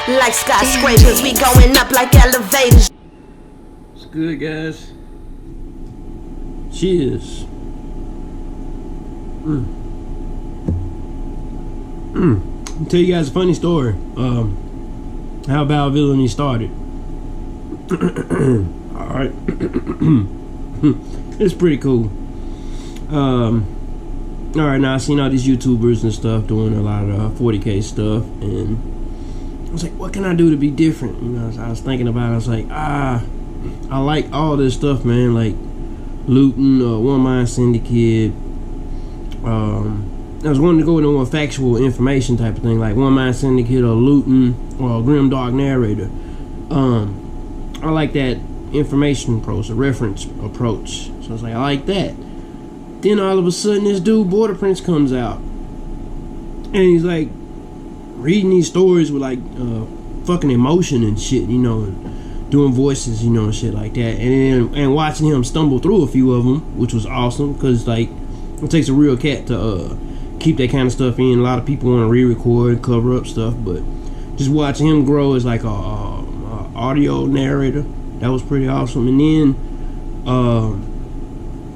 Like skyscrapers, we going up like elevators. It's good, guys. Cheers. I'll tell you guys a funny story. How about Villainy started. Alright. It's pretty cool. Alright, now I seen all these YouTubers and stuff doing a lot of 40K stuff, and I was like, what can I do to be different? You know, I was thinking about it. I was like, I like all this stuff, man, like looting, One Mind Syndicate. I was wanting to go into more factual information type of thing, like One Mind Syndicate or looting or Grim Dark Narrator. I like that information approach, a reference approach. So I was like, I like that. Then all of a sudden, this dude Border Prince comes out, and he's like reading these stories with like fucking emotion and shit, you know, and doing voices, you know, and shit like that, and watching him stumble through a few of them, which was awesome, because like it takes a real cat to keep that kind of stuff in. A lot of people want to re-record and cover up stuff, but just watching him grow as like a audio narrator, that was pretty awesome. And then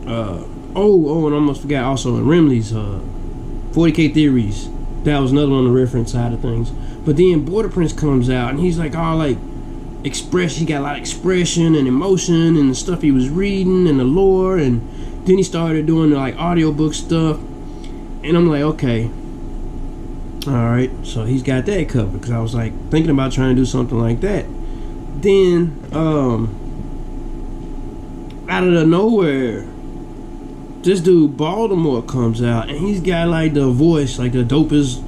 and I almost forgot, also in Remley's 40K Theories, that was another one on the reference side of things. But then Border Prince comes out, and he's like all like he got a lot of expression and emotion and the stuff he was reading and the lore, and then he started doing the like audiobook stuff, and I'm like, okay, alright, so he's got that covered, because I was like thinking about trying to do something like that. Then out of the nowhere, this dude Baltimore comes out, and he's got like the voice, like the dopest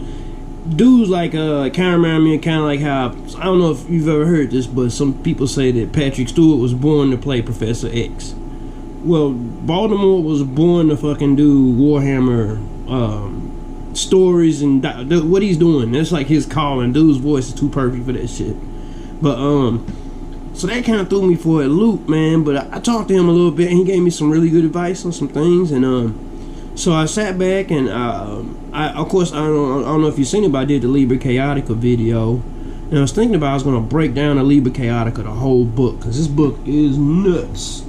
dudes, like kind of remind me of kind of like how, I don't know if you've ever heard this, but some people say that Patrick Stewart was born to play Professor X. Well, Baltimore was born to fucking do Warhammer stories, and what he's doing, that's like his calling. Dude's voice is too perfect for that shit. But so that kind of threw me for a loop, man. But I talked to him a little bit, and he gave me some really good advice on some things. And so I sat back, and of course, I don't know if you've seen it, but I did the Liber Chaotica video, and I was thinking about I was gonna break down the Liber Chaotica, the whole book, because this book is nuts.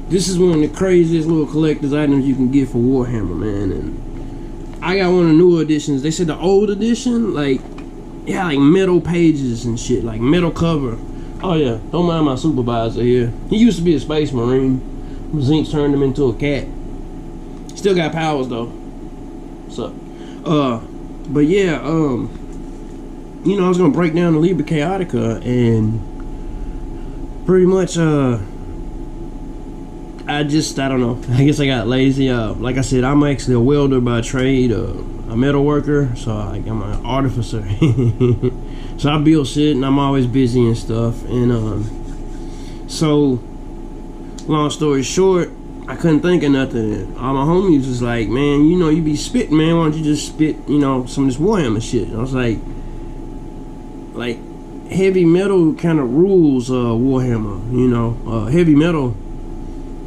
This is one of the craziest little collector's items you can get for Warhammer, man. And I got one of the newer editions. They said the old edition, like, yeah, like metal pages and shit, like metal cover. Oh yeah, don't mind my supervisor here. He used to be a space marine. Zinc turned him into a cat. Still got powers though. What's up? But yeah, you know, I was gonna break down the Liber Chaotica, and pretty much I don't know. I guess I got lazy. Like I said, I'm actually a welder by trade, a metal worker, so I'm an artificer. So I build shit, and I'm always busy and stuff. And so long story short, I couldn't think of nothing. All my homies was like, man, you know, you be spitting, man, why don't you just spit, you know, some of this Warhammer shit? And I was like heavy metal kind of rules Warhammer, you know, heavy metal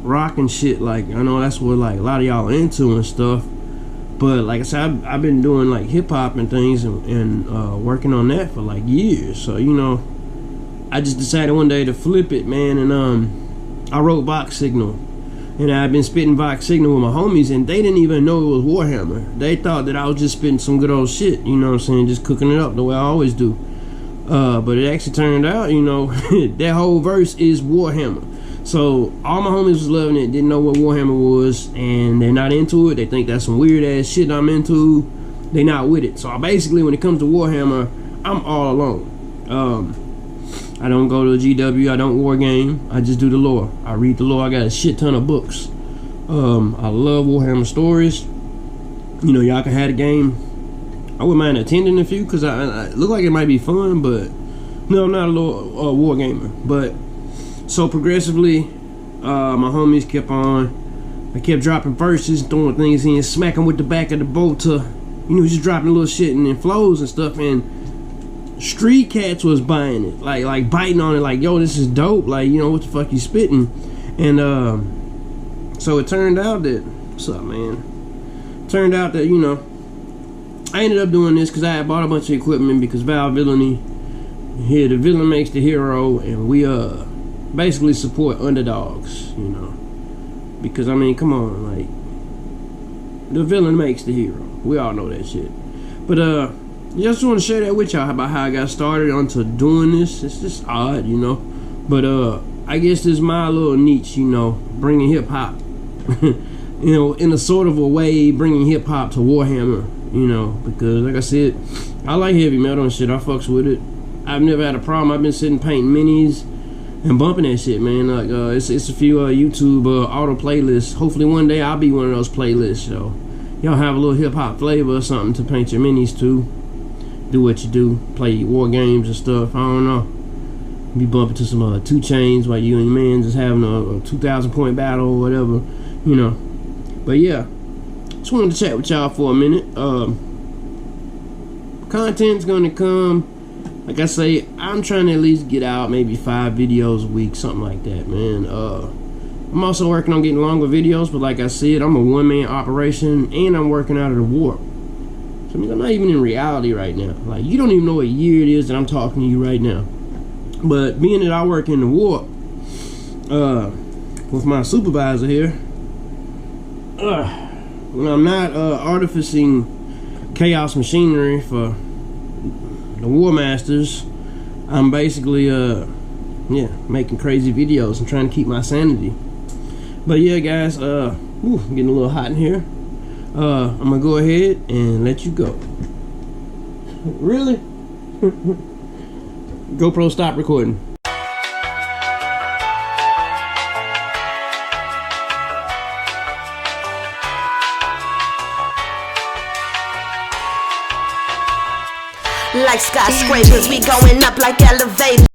rock and shit. Like, I know that's what like a lot of y'all are into and stuff, but like I said, I've been doing like hip-hop and things, and working on that for like years. So, you know, I just decided one day to flip it, man. And I wrote Vox Signal, and I've been spitting Vox Signal with my homies, and they didn't even know it was Warhammer. They thought that I was just spitting some good old shit, you know what I'm saying, just cooking it up the way I always do. But it actually turned out, you know, that whole verse is Warhammer. So all my homies was loving it, didn't know what Warhammer was, and they're not into it. They think that's some weird ass shit I'm into. They not with it. So basically, when it comes to Warhammer, I'm all alone. I don't go to a GW, I don't war game, I just do the lore. I read the lore. I got a shit ton of books. I love Warhammer stories. You know, y'all can have a game. I wouldn't mind attending a few, because I look like it might be fun, but no, I'm not a war gamer. But so progressively, my homies kept on. I kept dropping verses, throwing things in, smacking with the back of the boat to, you know, just dropping little shit and then flows and stuff. And street cats was buying it, like biting on it, like, yo, this is dope. Like, you know, what the fuck you spitting? And so it turned out that, what's up, man? Turned out that, you know, I ended up doing this because I had bought a bunch of equipment because Villainy here, the villain makes the hero, and we basically support underdogs, you know. Because I mean, come on, like, the villain makes the hero. We all know that shit. But just want to share that with y'all about how I got started onto doing this. It's just odd, you know. But I guess this is my little niche, you know, bringing hip hop, you know, in a sort of a way, bringing hip hop to Warhammer, you know, because like I said, I like heavy metal and shit. I fucks with it. I've never had a problem. I've been sitting painting minis and bumping that shit, man. Like it's a few YouTube auto playlists. Hopefully one day I'll be one of those playlists. So y'all have a little hip hop flavor or something to paint your minis to. Do what you do, play war games and stuff. I don't know. Be bumping to some 2 Chainz while you and your man just having a 2,000 point battle or whatever, you know. But yeah, just wanted to chat with y'all for a minute. Content's gonna come. Like I say, I'm trying to at least get out maybe 5 videos a week, something like that, man. I'm also working on getting longer videos, but like I said, I'm a one-man operation, and I'm working out of the warp. So I mean, I'm not even in reality right now. Like, you don't even know what year it is that I'm talking to you right now. But being that I work in the warp, with my supervisor here, when I'm not artificing chaos machinery for the War Masters, I'm basically yeah, making crazy videos and trying to keep my sanity. But yeah, guys, getting a little hot in here. I'm gonna go ahead and let you go. Really? GoPro, stop recording. Like skyscrapers, we going up like elevators.